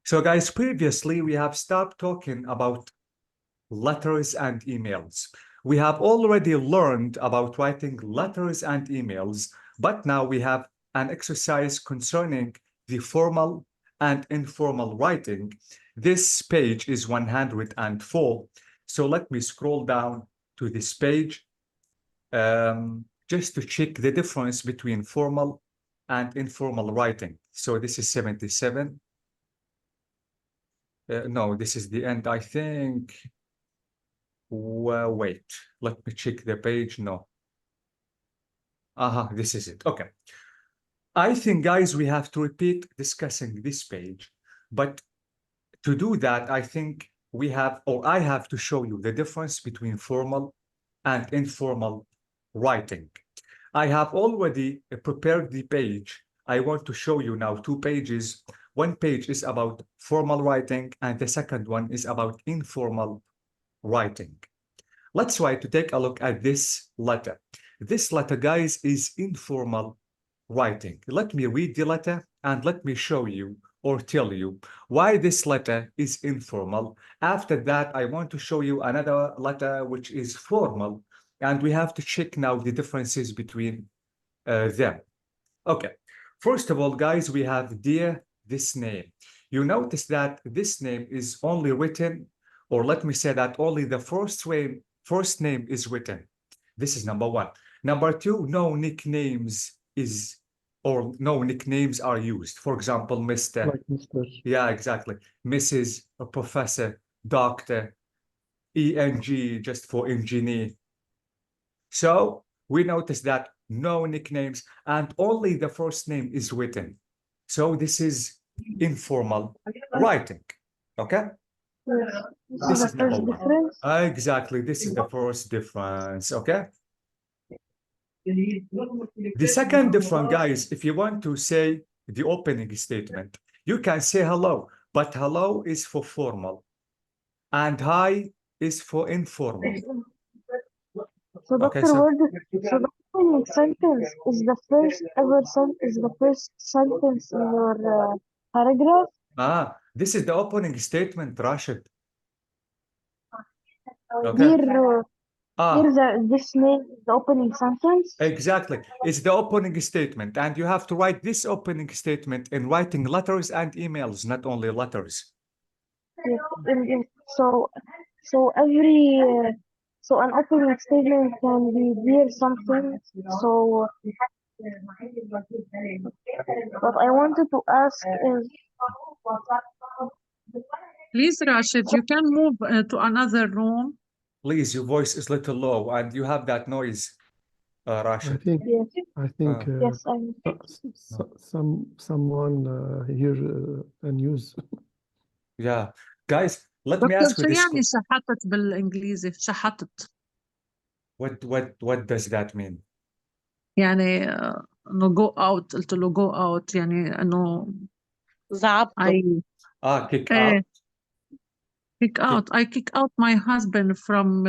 So guys, previously we have stopped talking about letters and emails. We have already learned about writing letters and emails, but now we have an exercise concerning the formal and informal writing. This page is 104. So let me scroll down to this page just to check the difference between formal and informal writing. So this is 77. No, this is the end, I think. Well, wait, let me check the page. No. This is it. Okay. I think, guys, we have to repeat discussing this page. But to do that, I think we have, or I have to show you the difference between formal and informal writing. I have already prepared the page. I want to show you now 2 pages. One page is about formal writing, and the second one is about informal writing. Let's try to take a look at this letter. This letter, guys, is informal writing. Let me read the letter and let me show you or tell you why this letter is informal. After that, I want to show you another letter which is formal, and we have to check now the differences between them. Okay, first of all, guys, we have dear this name. You notice that this name is only written, or let me say that only the first name is written. This is number 1. Number 2, no nicknames are used. For example, Mr. Like Mr. Yeah, exactly. Mrs., a professor, doctor, ENG, just for engineer. So we notice that no nicknames and only the first name is written. So this is informal writing. Okay? This is the first difference. Exactly. This is the first difference. Okay? The second difference, guys, if you want to say the opening statement, you can say hello, but hello is for formal and hi is for informal. So Okay, Dr. so Word, so the opening sentence is the first sentence in your paragraph. this is the opening statement, Rashid. Okay. Here, this name is the opening sentence. Exactly. It's the opening statement, and you have to write this opening statement in writing letters and emails, not only letters. Yes, so an opening statement can be dear something. So what I wanted to ask is, Please, Rashid, you can move to another room. Please, your voice is a little low, and you have that noise, Rashid. yes, Yes, yes, someone here and use. Yeah. Guys, let me دكتور ask you شو this. يعني شحطت بالإنجليزي؟ شحطت What does that mean? يعني إنه go out، قلت له go out يعني إنه زعبته. Kick إيه out. kick out. I kick out my husband from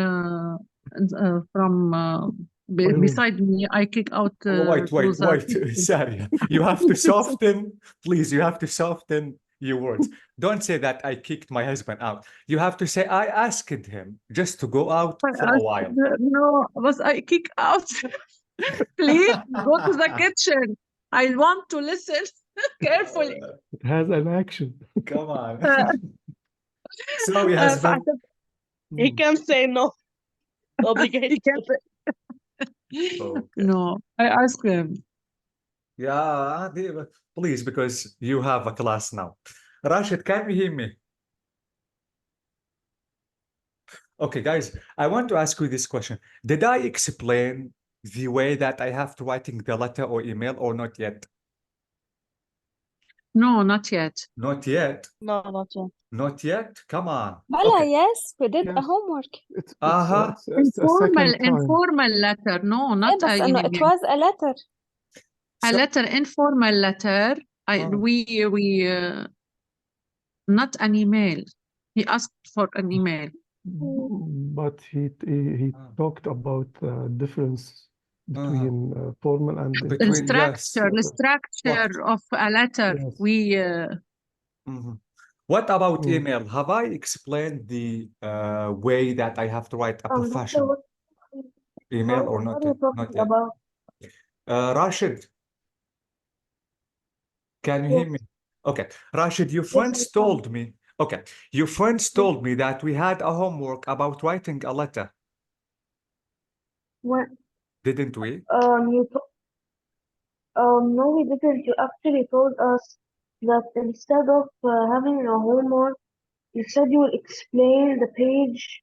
beside me. I kick out Wait, to the Saria. You have to soften, please, you have to soften your words. Don't say that I kicked my husband out. You have to say I asked him just to go out for a while. No, but I kick out. Please go to the kitchen. I want to listen carefully. It has an action. Come on. So your husband. He can say no. He Obligated. can't. Okay. No, I ask him. Yeah, please, because you have a class now. Rashid, can you hear me? Okay, guys, I want to ask you this question. Did I explain the way that I have to writing the letter or email or not yet? No, not yet. Not yet. No, not yet. Not yet? Come on. Bala, Okay. yes, we did a Yes. homework. It's Informal letter. No, not بس a إنه it was a letter. a letter, informal letter. We not an email. He asked for an email. But he talked about difference between formal and Between- The structure of a letter. Yes. We Mhm. What about Mm. email? Have I explained the way that I have to write a Doctor, professional what email or what not are you yet? talking Not yet. about? Rashid, can you hear Yes, me? Okay. Rashid, your yes, friends I can. told me, okay, your friends told me that we had a homework about writing a letter, When didn't we? you to no, we didn't. You actually told us that instead of having a homework, you said you will explain the page.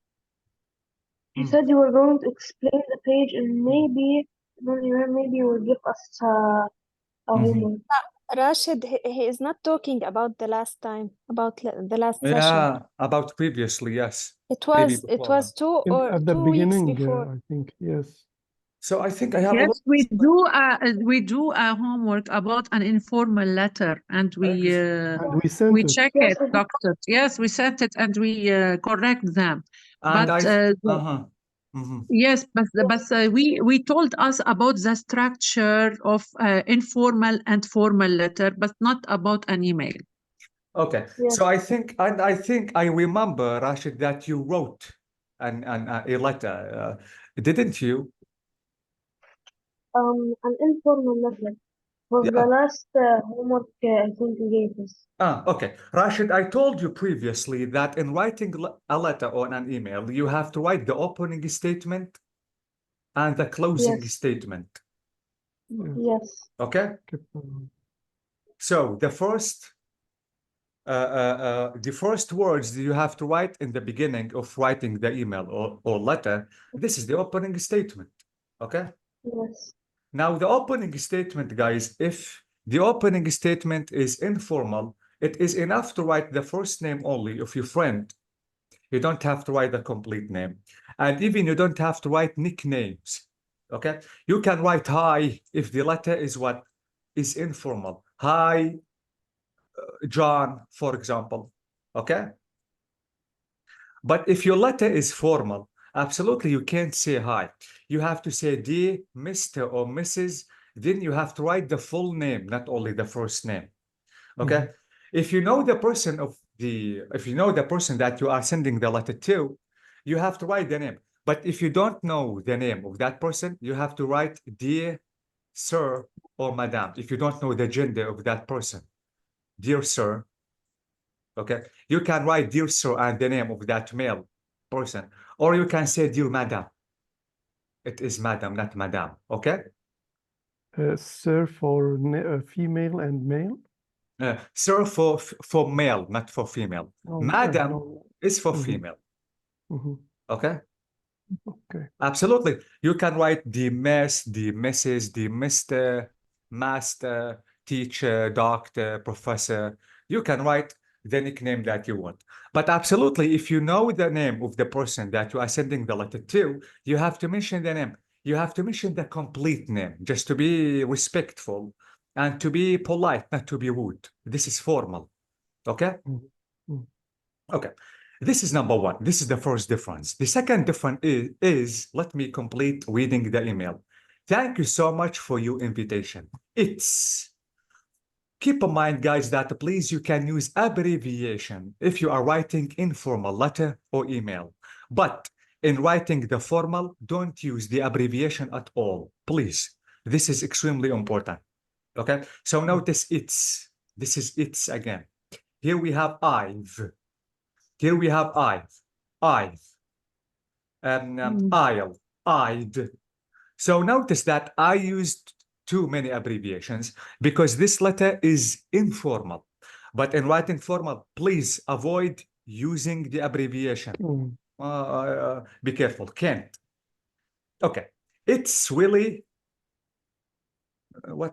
You Mm. said you were going to explain the page, and maybe you will give us a Mhm. homework. Rashid, he is not talking about the last time, about the last session. Yeah, about previously, yes. It Maybe was before that. At the 2 weeks beginning, before. I think, yes. So I think I have a Yes, lot. we do a homework about an informal letter, and And we sent we it. check Yes, it, doctor. Yes, we sent it and we correct them. And But uh-huh. Mhm. yes, but we told us about the structure of informal and formal letter, but not about an email. Okay, yes. so I think I remember, Rashid, that you wrote a letter, didn't you? An informal letter was the Yeah. last homework I think you gave us. Okay, Rashid, I told you previously that in writing a letter or an email, you have to write the opening statement and the closing Yes, statement. Yes. yes, Okay, Keep on. so the first words you have to write in the beginning of writing the email or letter, this is the opening statement. Okay. yes, Now, the opening statement, guys, if the opening statement is informal, it is enough to write the first name only of your friend. You don't have to write the complete name. And even you don't have to write nicknames. Okay? You can write hi if the letter is what is informal. Hi, John, for example. Okay? But if your letter is formal, absolutely you can't say hi. You have to say dear Mr. or Mrs. Then you have to write the full name, not only the first name. Okay. If you know the person that you are sending the letter to, you have to write the name. But if you don't know the name of that person, you have to write dear sir or madam. If you don't know the gender of that person, dear sir. Okay, you can write dear sir and the name of that male person, or you can say dear madam. It is madam, not madam. Okay. Sir for female and male. Sir for male, not for female. Oh, Madam no. is for Mhm. female. Mhm. Okay. Okay. Absolutely. You can write the miss, the Mrs., the Mr., master, teacher, doctor, professor. You can write the nickname that you want. But absolutely, if you know the name of the person that you are sending the letter to, you have to mention the name. You have to mention the complete name just to be respectful and to be polite, not to be rude. This is formal. Okay? Mhm. Okay. This is number one. This is the first difference. The second difference is let me complete reading the email. Thank you so much for your invitation. Keep in mind, guys, that please you can use abbreviation if you are writing informal letter or email. But in writing the formal, don't use the abbreviation at all. Please. This is extremely important. Okay. So notice it's. This is it's again. Here we have I've. Here we have I've, I'll, I'd. So notice that I used too many abbreviations because this letter is informal. But in writing formal, please avoid using the abbreviation. Mhm. Be careful, can't. Okay, it's really,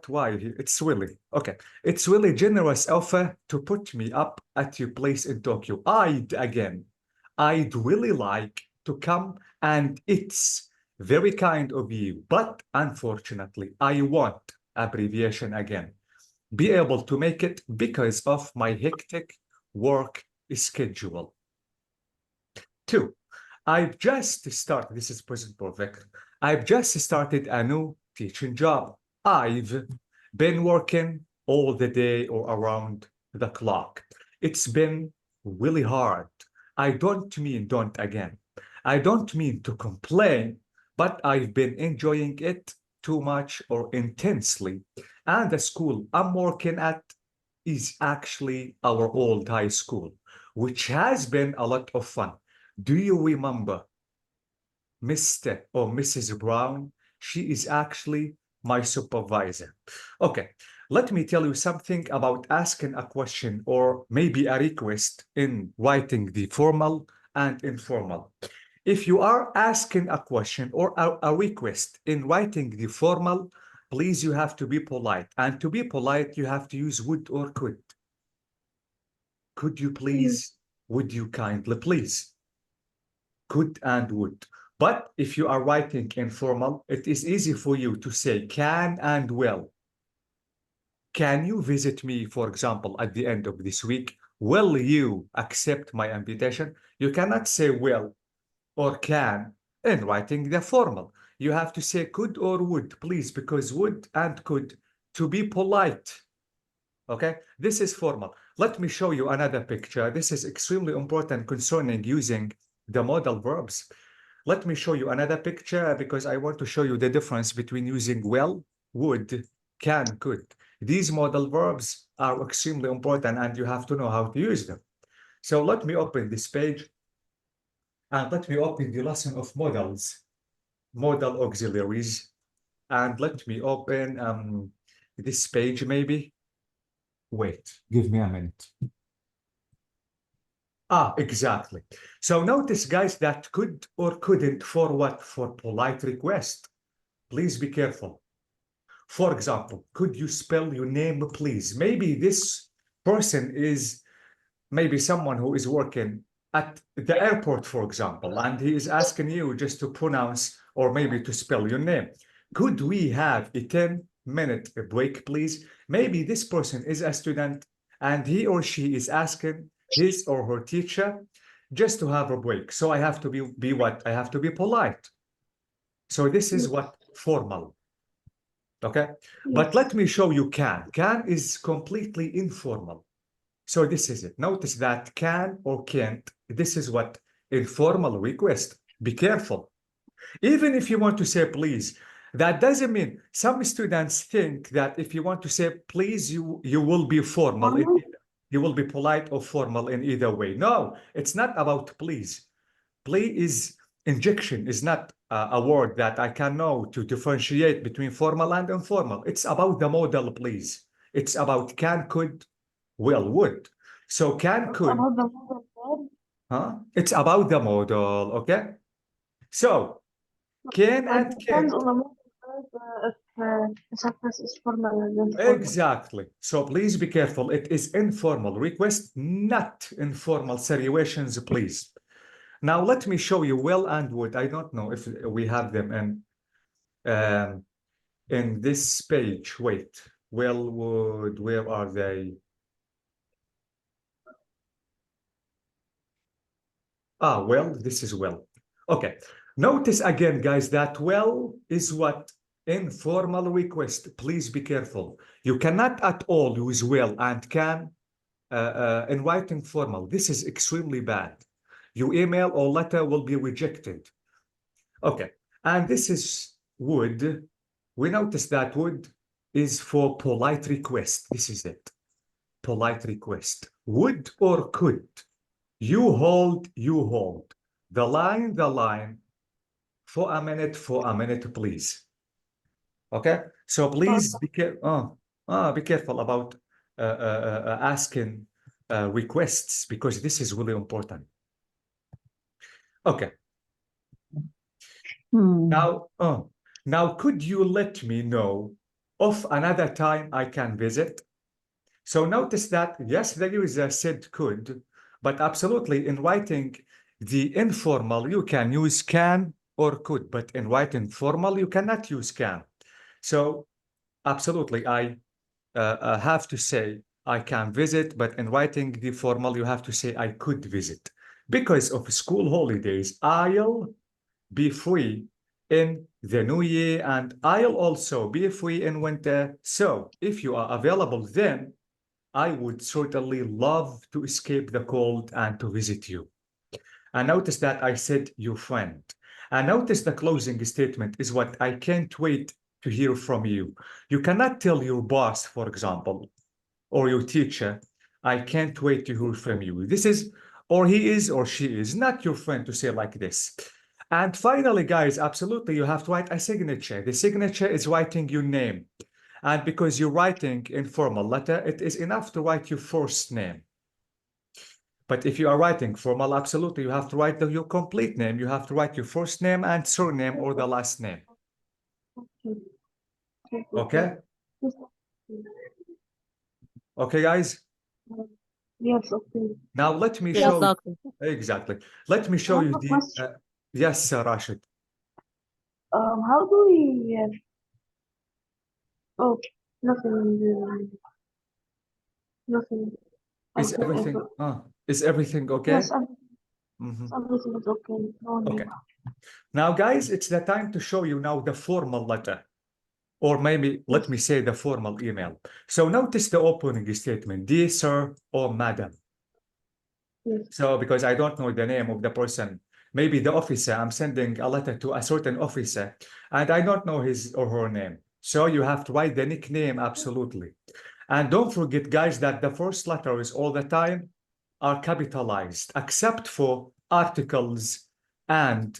why? It's really, okay. It's really generous offer to put me up at your place in Tokyo. I'd really like to come, and it's very kind of you, but unfortunately, I want abbreviation again. Be able to make it because of my hectic work schedule. 2, I've just started, this is present perfect. I've just started a new teaching job. I've been working all the day or around the clock. It's been really hard. I don't mean don't again. I don't mean to complain, but I've been enjoying it too much or intensely. And the school I'm working at is actually our old high school, which has been a lot of fun. Do you remember Mr. or Mrs. Brown? She is actually my supervisor. Okay, let me tell you something about asking a question or maybe a request in writing the formal and informal. If you are asking a question or a request in writing the formal, please, you have to be polite. And to be polite, you have to use would or could. Could you please? Would you kindly please? Could and would. But if you are writing informal, it is easy for you to say can and will. Can you visit me, for example, at the end of this week? Will you accept my invitation? You cannot say will or can in writing the formal. You have to say could or would, please, because would and could to be polite. Okay, this is formal. Let me show you another picture. This is extremely important concerning using the modal verbs. Let me show you another picture because I want to show you the difference between using will, would, can, could. These modal verbs are extremely important and you have to know how to use them. So let me open this page and let me open the lesson of modals, modal auxiliaries. And let me open this page maybe. Wait, give me a minute. Ah, exactly. So notice, guys, that could or couldn't for what? For polite request. Please be careful. For example, could you spell your name, please? Maybe this person is maybe someone who is working at the airport, for example, and he is asking you just to pronounce or maybe to spell your name. Could we have a 10-minute break, please? Maybe this person is a student and he or she is asking his or her teacher just to have a break. So I have to be what? I have to be polite. So this is what? Formal. Okay? But let me show you can. Can is completely informal. So this is it. Notice that can or can't. This is what? Informal request. Be careful. Even if you want to say please, that doesn't mean some students think that if you want to say please, you will be formal. You will be polite or formal in either way. No, it's not about please. Please is injection, is not a word that I can know to differentiate between formal and informal. It's about the modal please. It's about can, could, will, would. So can, could. About the modal verb. Huh? It's about the modal, okay? So can It and depends can't. on the modal verb if the sentence is formal and informal. Exactly. So please be careful. It is informal request, not informal situations, please. Now let me show you will and would. I don't know if we have them in this page. Wait, will, would, where are they? Ah, well, this is well. Okay. Notice again, guys, that well is what? Informal request. Please be careful. You cannot at all use will and can in writing formal. This is extremely bad. Your email or letter will be rejected. Okay. And this is would. We notice that would is for polite request. This is it. Polite request. Would or could. You hold, you hold. The line, for a minute, please. Okay? So please be careful about asking requests because this is really important. Okay. Now could you let me know of another time I can visit? So notice that, yes, the user said could, but absolutely in writing the informal, you can use can or could, but in writing formal, you cannot use can. So absolutely, I have to say I can visit, but in writing the formal, you have to say I could visit. Because of school holidays, I'll be free in the new year and I'll also be free in winter. So if you are available then, I would certainly love to escape the cold and to visit you. And notice that I said your friend. And notice the closing statement is what I can't wait to hear from you. You cannot tell your boss, for example, or your teacher, I can't wait to hear from you. This is, or he is, or she is not your friend to say like this. And finally, guys, absolutely, you have to write a signature. The signature is writing your name. And because you're writing informal letter, it is enough to write your first name. But if you are writing formal, absolutely, you have to write your complete name. You have to write your first name and surname or the last name. Okay? Okay, guys? Yes, okay. Now let me Yes, show you. doctor. Exactly. Let me show you One the. question. Yes, Rashid. How do we? Oh, nothing. Nothing. Is Okay, everything? okay. Is everything okay? Yes, Mhm. everything is okay. No need. Okay. Now, guys, it's the time to show you now the formal letter, or maybe let me say the formal email. So notice the opening statement, dear sir or madam. Yes. So because I don't know the name of the person, maybe the officer, I'm sending a letter to a certain officer and I don't know his or her name. So you have to write the nickname absolutely. And don't forget, guys, that the first letters all the time are capitalized, except for articles and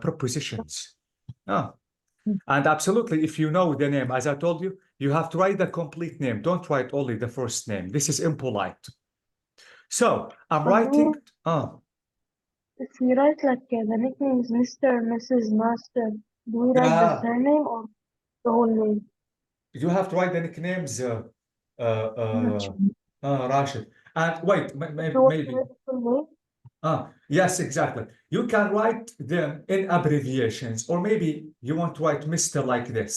prepositions. And absolutely, if you know the name, as I told you, you have to write the complete name. Don't write only the first name. This is impolite. So I'm writing. If we write like the nickname is Mr., Mrs., Master, do we write the Yeah. surname or the whole name? You have to write the nicknames, Rashid. And wait, So what maybe. write the full name? Yes, exactly. You can write them in abbreviations, or maybe you want to write Mr. like this.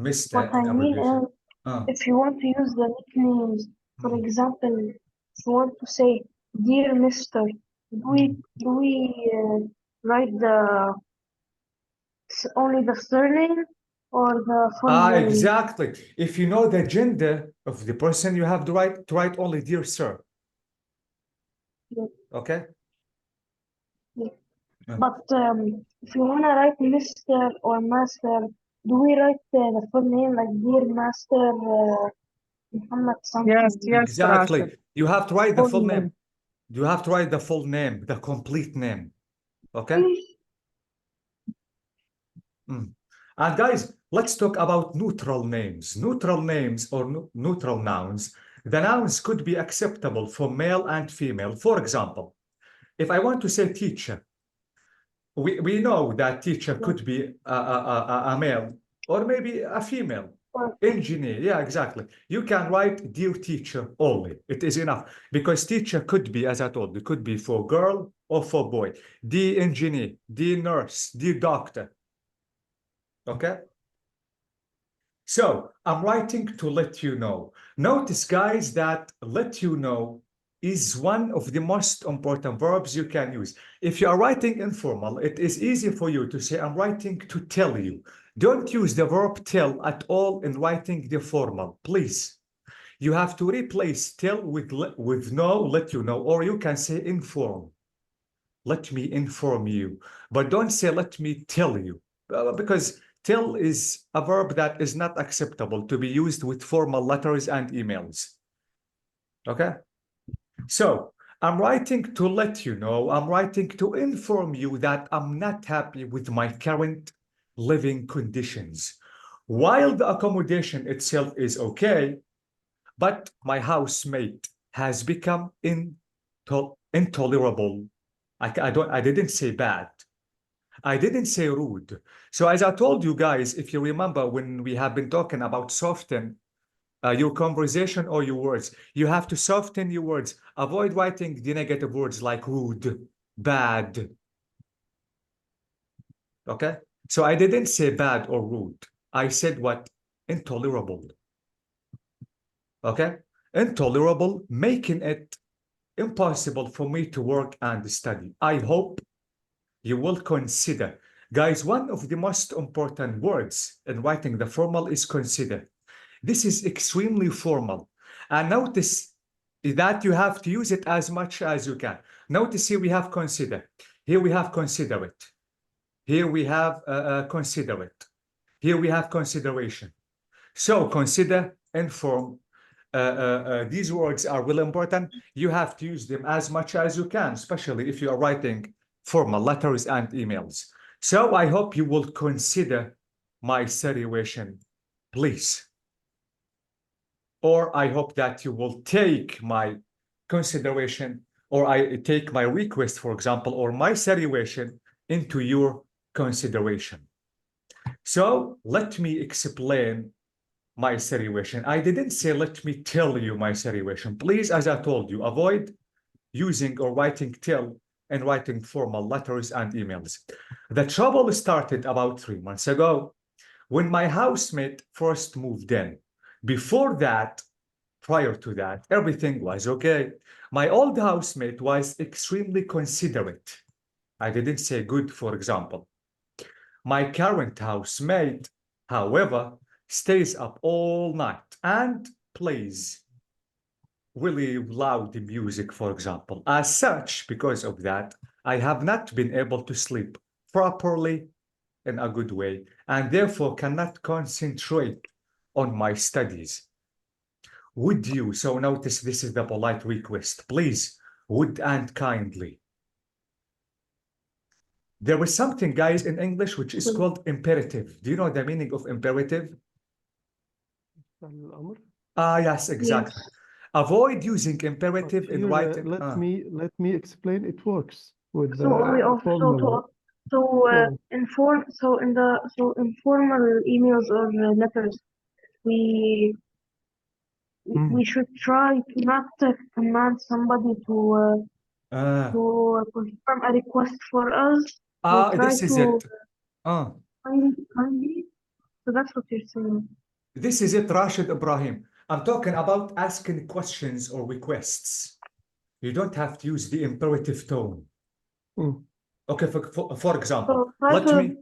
Mr. What I in mean abbreviation. is, if you want to use the nicknames, for example, if you want to say dear Mr., do we write only the surname or the full name? Exactly. If you know the gender of the person, you have to write only dear sir. Yes. Okay. But if you want to write Mr. or Master, do we write the full name like Dear Master Muhammad something? Yes, Exactly. Rashid. You have to write the Full full name. name. You have to write the full name, the complete name. Okay. And guys, let's talk about neutral names. Neutral names or neutral nouns. The nouns could be acceptable for male and female. For example, if I want to say teacher, we know that teacher could be a male or maybe a female. Engineer, yeah, exactly. You can write dear teacher only. It is enough because teacher could be, as I told you, could be for girl or for boy. Dear engineer, dear nurse, dear doctor. Okay. So I'm writing to let you know. Notice, guys, that let you know is one of the most important verbs you can use. If you are writing informal, it is easy for you to say, I'm writing to tell you. Don't use the verb tell at all in writing the formal, please. You have to replace tell with know, let you know, or you can say inform. Let me inform you, but don't say let me tell you, because tell is a verb that is not acceptable to be used with formal letters and emails. Okay? So I'm writing to let you know, I'm writing to inform you that I'm not happy with my current living conditions. While the accommodation itself is okay, but my housemate has become intolerable. I didn't say bad. I didn't say rude. So as I told you guys, if you remember when we have been talking about soften your conversation or your words, you have to soften your words. Avoid writing the negative words like rude, bad. Okay? So I didn't say bad or rude. I said what? Intolerable. Okay? Intolerable, making it impossible for me to work and study. I hope you will consider. Guys, one of the most important words in writing the formal is consider. This is extremely formal. And notice that you have to use it as much as you can. Notice here we have consider. Here we have considerate. Here we have considerate. Here we have consideration. So consider, inform. These words are really important. You have to use them as much as you can, especially if you are writing formal letters and emails. So I hope you will consider my situation, please. Or I hope that you will take my consideration, or I take my request, for example, or my situation into your consideration. So let me explain my situation. I didn't say let me tell you my situation. Please, as I told you, avoid using or writing tell and writing formal letters and emails. The trouble started about 3 months ago when my housemate first moved in. Before that, prior to that, everything was okay. My old housemate was extremely considerate. I didn't say good, for example. My current housemate, however, stays up all night and plays really loud music, for example. As such, because of that, I have not been able to sleep properly in a good way, and therefore cannot concentrate on my studies. Would you, so notice this is the polite request, please, would and kindly. There is something, guys, in English which is called imperative. Do you know the meaning of imperative? الأمر. Yes, exactly. Avoid using imperative But in here, writing. let me explain. It works with the So we also formal. informal emails or letters, we should try to not command somebody to confirm a request for us. We'll try This is to it. kindly. So that's what you're saying. This is it, Rashid Ibrahim. I'm talking about asking questions or requests. You don't have to use the imperative tone. Mm. Okay, for example, So try let to me.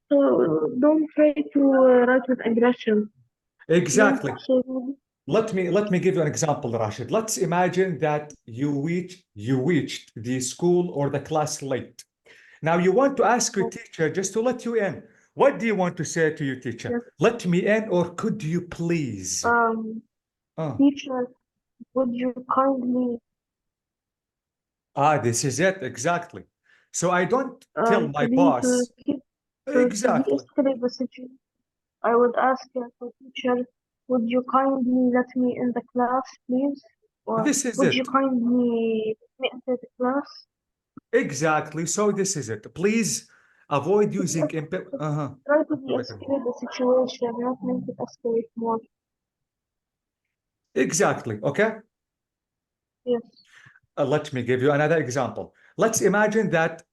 so don't try to write with aggression. Exactly. So, Let me give you an example, Rashid. Let's imagine that you reached the school or the class late. Now you want to ask your teacher just to let you in. What do you want to say to your teacher? Yes. Let me in, or could you please? Teacher, would you kindly This is it, exactly. So I don't tell my to boss. Exactly. de-escalate the situation, I would ask the teacher, would you kindly let me in the class, please? Or This is would it. you kindly let me enter the class? Exactly. So this is it. Please avoid using Try to de-escalate the situation, not make it escalate more. Exactly. Okay. Yes. Let me give you another example. Let's imagine that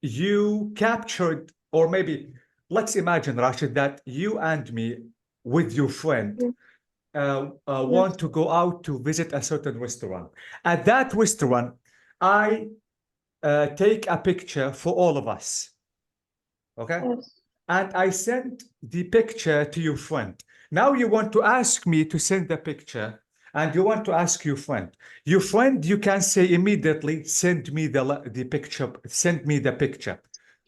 you captured, or maybe let's imagine, Rashid, that you and me with your friend want to go out to visit a certain restaurant. At that restaurant, I take a picture for all of us. Okay? Yes. And I sent the picture to your friend. Now you want to ask me to send the picture, and you want to ask your friend. Your friend, you can say immediately, send me the picture, send me the picture.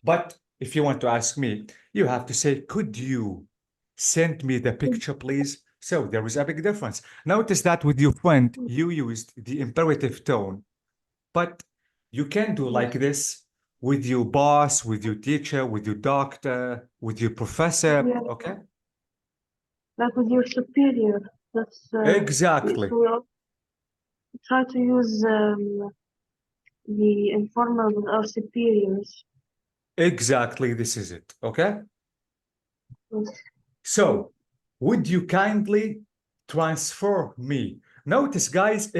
But if you want to ask me, you have to say, could you send me the picture, please? So there is a big difference. Notice that with your friend, you used the imperative tone, but you can do like this with your boss, with your teacher, with your doctor, with your professor, okay? Like with your superior. That's Exactly. so we try to use the informal with our superiors. Exactly, this is it, okay? Yes. So, would you kindly transfer me? Notice, guys, if